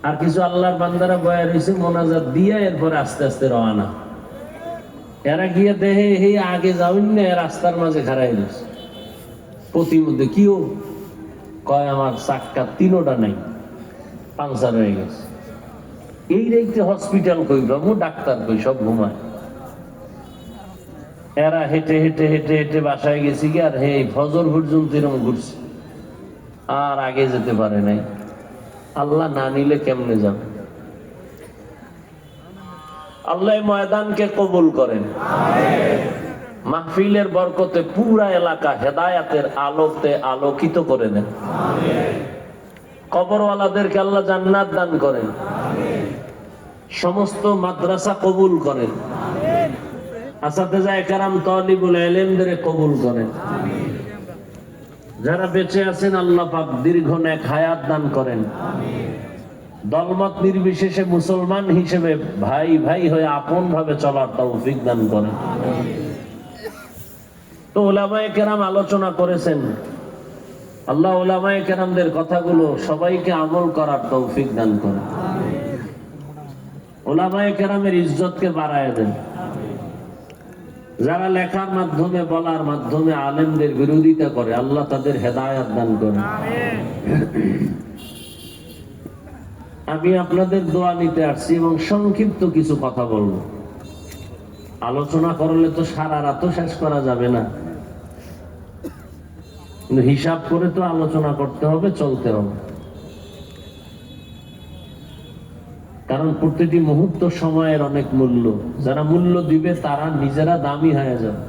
আর কিছু আল্লাহর বান্দারা বয়া রয়েছে মোনাজাত দিয়ে এরপরে আস্তে আস্তে রওনা। এরা গিয়ে দেহে এই আগে যাওন না, রাস্তার মাঝে খাড়াই রয়েছে। প্রতিমধ্যে কিও কয় আমার চাক্কা তিনোটা নাই, পাংচার হয়ে গেছে। এই রেখে হসপিটাল কই বাবু, ডাক্তার কই, সব ঘুমায়। এরা হেঁটে হেঁটে হেঁটে হেঁটে বাসায় গেছি কি, আর হে ফজর পর্যন্ত এরকম ঘুরছে, আর আগে যেতে পারে নাই। আল্লাহ না নিলে কেমনে যাবে? আল্লাহ ময়দানকে কবুল করেন। মাহফিলের বরকতে পুরা এলাকা হেদায়াতের আলোতে আলোকিত করে দেন। কবরওয়ালাদেরকে আল্লাহ জান্নাত দান করেন। সমস্ত মাদ্রাসা কবুল করেন। আসাতেজা একরাম তালিবুল ইলমদের কবুল করেন। যারা বেঁচে আছেন আল্লাহ পাক দীর্ঘ নেক হায়াত দান করেন। দলমত নির্বিশেষে মুসলমান হিসেবে ভাই ভাই হয়ে আপন ভাবে চলার তৌফিক দান করেন। তো উলামায়ে কেরাম আলোচনা করেছেন, আল্লাহ উলামায়ে কেরামদের কথাগুলো সবাইকে আমল করার তৌফিক দান করেন। উলামায়ে কেরামের ইজ্জতকে বাড়ায় দেন। যারা লেখার মাধ্যমে বলার মাধ্যমে আলেমদের বিরোধিতা করে আল্লাহ তাদের হেদায়েত দান করেন। আমি আপনাদের দোয়া নিতে আসছি এবং সংক্ষিপ্ত কিছু কথা বলবো। আলোচনা করলে তো সারা রাতও শেষ করা যাবে না, কিন্তু হিসাব করে তো আলোচনা করতে হবে, চলতে হবে। কারণ প্রতিটি মুহূর্ত সময়ের অনেক মূল্য। যারা মূল্য দিবে তারা নিজেরা দামি হয়ে যাবে।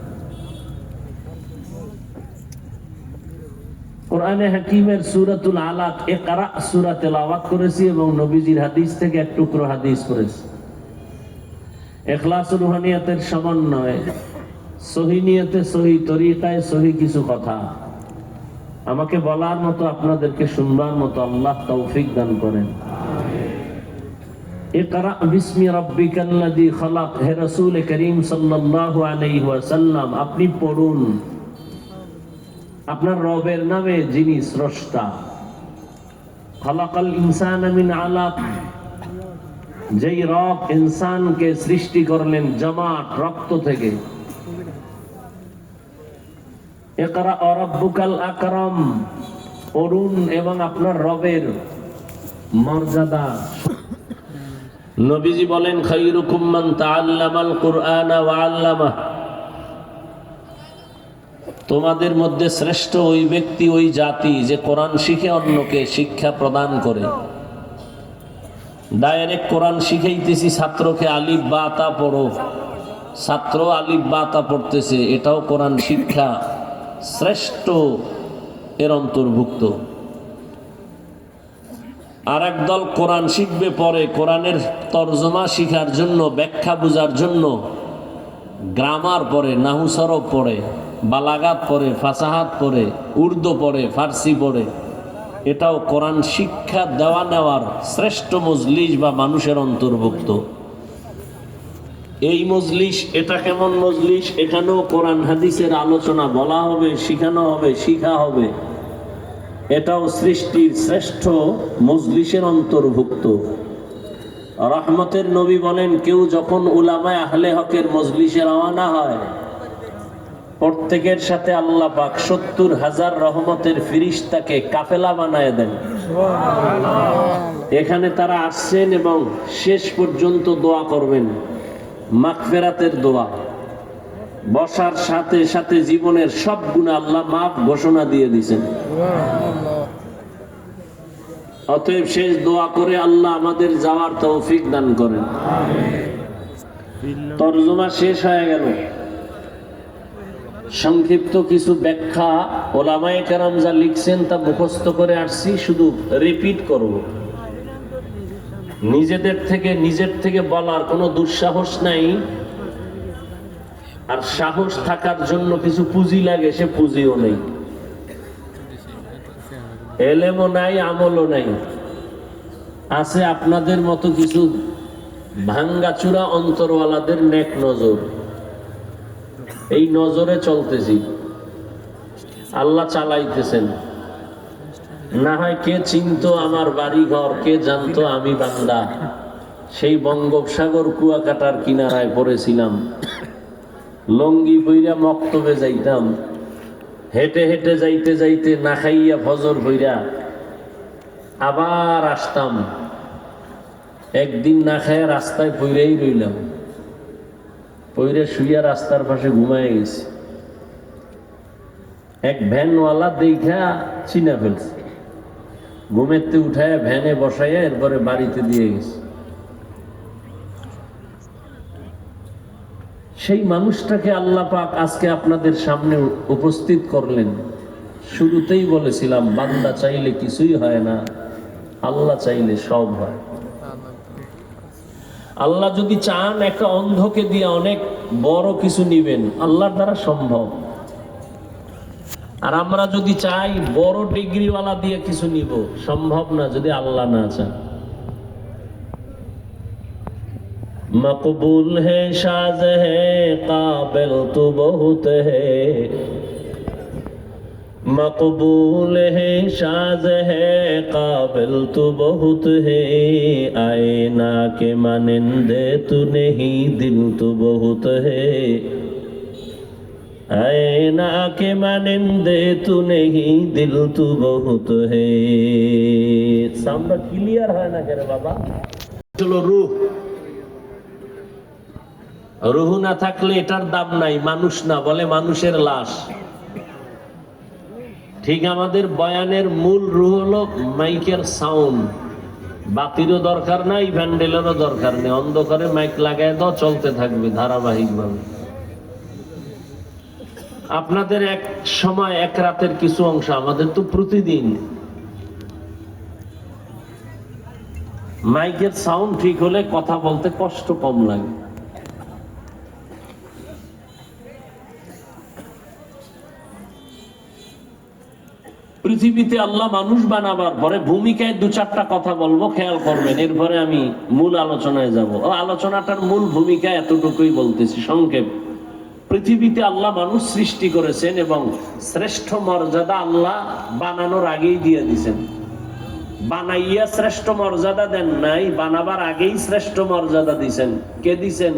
কোরআনে হাকিমের সূরাতুল আলাক ইকরা সূরা তেলাওয়াত করেছি এবং নবীজির হাদিস থেকে এক টুকরো হাদিস করেছি। ইখলাস রুহানিয়াতের সমন্বয়ে সহি নিয়তে, সহি তরিকায়, সহি কিছু কথা আমাকে বলার মতো, আপনাদেরকে শুনবার মতো আল্লাহ তৌফিক দান করেন। ইকরা বিসমি রাব্বিকাল্লাযী খালাক, হে রাসূল করিম সাল্লাল্লাহু আলাইহি ওয়াসাল্লাম আপনি পড়ুন আপনার রবের নামে যিনি স্রষ্টা। খালাকাল ইনসানা মিন আলাক, যেই রব ইনসানকে সৃষ্টি করলেন জমাট রক্ত থেকে। ইকরা রাব্বুকাল আকরাম, পড়ুন এবং আপনার রবের মর্যাদা। নবীজি বলেন খায়রুকুম মান তাআল্লামাল কুরআনা ওয়া আল্লামাহ, তোমাদের মধ্যে শ্রেষ্ঠ ওই ব্যক্তি, ওই জাতি যে কোরআন শিখে অন্যকে শিক্ষা প্রদান করে। ডাইরেক্ট কোরআন শিখাইতেছি ছাত্রকে আলিফ বা তা পড়ো, ছাত্র আলিফ বা তা পড়তেছে, এটাও কোরআন শিক্ষা, শ্রেষ্ঠ এর অন্তর্ভুক্ত। আর একদল কোরআন শিখবে পরে, কোরআনের তর্জমা শিখার জন্য, ব্যাখ্যা বোঝার জন্য গ্রামার পড়ে, নাহু সরফ পড়ে, বালাগাত পড়ে, ফাসাহাত পড়ে, উর্দু পড়ে, ফার্সি পড়ে। এটাও কোরআন শিক্ষা দেওয়া নেওয়ার শ্রেষ্ঠ মজলিস বা মানুষের অন্তর্ভুক্ত। এই মজলিস, এটা কেমন মজলিস? এখানেও কোরআন হাদিসের আলোচনা বলা হবে, শিখানো হবে, শিখা হবে। এটাও সৃষ্টির শ্রেষ্ঠ মজলিসের অন্তর্ভুক্ত। রহমতের নবী বলেন, কেউ যখন উলামায়ে আহলে হকের মজলিসে রওনা হয়, প্রত্যেকের সাথে আল্লাহ পাক ৭০,০০০ রহমতের ফেরেশতাকে কাফেলা বানায় দেন। এখানে তারা আসছেন এবং শেষ পর্যন্ত দোয়া করবেন, মাগফিরাতের দোয়া। বসার সাথে সাথে জীবনের সব গুনাহ আল্লাহ মাফ ঘোষণা দিয়ে দিয়েছেন। অতএব শেষ দোয়া করে আল্লাহ আমাদের যাওয়ার তৌফিক দান করেন। তরজমা শেষ হয়ে গেল। সংক্ষিপ্ত কিছু ব্যাখ্যা ওলামায়ে কেরাম যা লিখছেন তা মুখস্থ করে আসছি, শুধু রিপিট করব। নিজের থেকে বলার কোনো দুঃসাহস নাই। আর সাহস থাকার জন্য কিছু পুঁজি লাগে, সে পুঁজিও নেই, এলেমও নাই, আমলও নাই। আছে আপনাদের মতো কিছু ভাঙ্গাচুরা অন্তরওয়ালাদের নেক নজর। এই নজরে চলতেছি, আল্লাহ চালাইতেছেন। না হয় কে চিনতো আমার বাড়ি ঘর, কে জানতো আমি বান্দা। সেই বঙ্গোপসাগর কুয়াকাটার কিনারায় পড়েছিলাম, লঙ্গি পইরা মক্তবে যাইতাম, হেঁটে হেঁটে যাইতে যাইতে না খাইয়া ফজর হইরা আবার আসতাম। একদিন না খাইয়া রাস্তায় পইরাই রইলাম, পইরে শুইয়া রাস্তার পাশে ঘুমায় গেছি। এক ভ্যানওয়ালা দেখা চিনা ফেলছে, ঘুমেতে উঠায় ভ্যানে বসাইয়া এরপরে বাড়িতে দিয়ে গেছে। সেই মানুষটাকে আল্লাহ পাক আজকে আপনাদের সামনে উপস্থিত করলেন। শুরুতেই বলেছিলাম, বান্দা চাইলে কিছুই হয় না, আল্লাহ চাইলে সব হয়। আল্লাহ যদি চান একটা অন্ধকে দিয়ে অনেক বড় কিছু নিবেন, আল্লাহর দ্বারা সম্ভব। আর আমরা যদি চাই বড় ডিগ্রিওয়ালা দিয়ে কিছু নিব, সম্ভব না যদি আল্লাহ না চান। মকবুল হে সাজ হে কাবিল তু বহুত হে, मकबूल है शाज है काबिल तू बहुत है, आईना के मानिंदे तू नहीं दिल तू बहुत है, आईना के मानिंदे तू नहीं दिल तू बहुत है। साउंडটা ক্লিয়ার হয় না কেন বাবা? চলো রূহ, রূহ না থাকলে এটার দাম নাই, মানুষ না, বলে মানুষের লাশ। ঠিক আমাদের বয়ানের মূল রূহ হলো মাইকের সাউন্ড। বাতিরও দরকার নাই, ভ্যান্ডেলেরও দরকার নেই, অন্ধকারে মাইক লাগায় দাও, চলতে থাকবে ধারাবাহিকভাবে। আপনাদের এক সময় এক রাতের কিছু অংশ, আমাদের তো প্রতিদিন। মাইকের সাউন্ড ঠিক হলে কথা বলতে কষ্ট কম লাগে। পৃথিবীতে আল্লাহ মানুষ বানাবার পরে ভূমিকায় দু চারটা কথা বলবো, খেয়াল করবেন, এরপরে আমি মূল আলোচনায় যাব। আলোচনাটার মূল ভূমিকা এতটুকুই বলতেছি সংক্ষেপ। পৃথিবীতে আল্লাহ মানুষ সৃষ্টি করেছেন এবং শ্রেষ্ঠ মর্যাদা আল্লাহ বানানোর আগেই দিয়ে দিয়েছেন। বানাইয়া শ্রেষ্ঠ মর্যাদা দেন নাই, বানাবার আগেই শ্রেষ্ঠ মর্যাদা দিয়েছেন। কে দিছেন?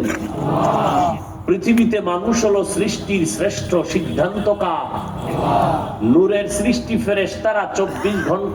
পৃথিবীতে মানুষ হলো সৃষ্টির শ্রেষ্ঠ সিদ্ধান্তকার। নূরের সৃষ্টি ফেরেশতারা 24 ঘন্টা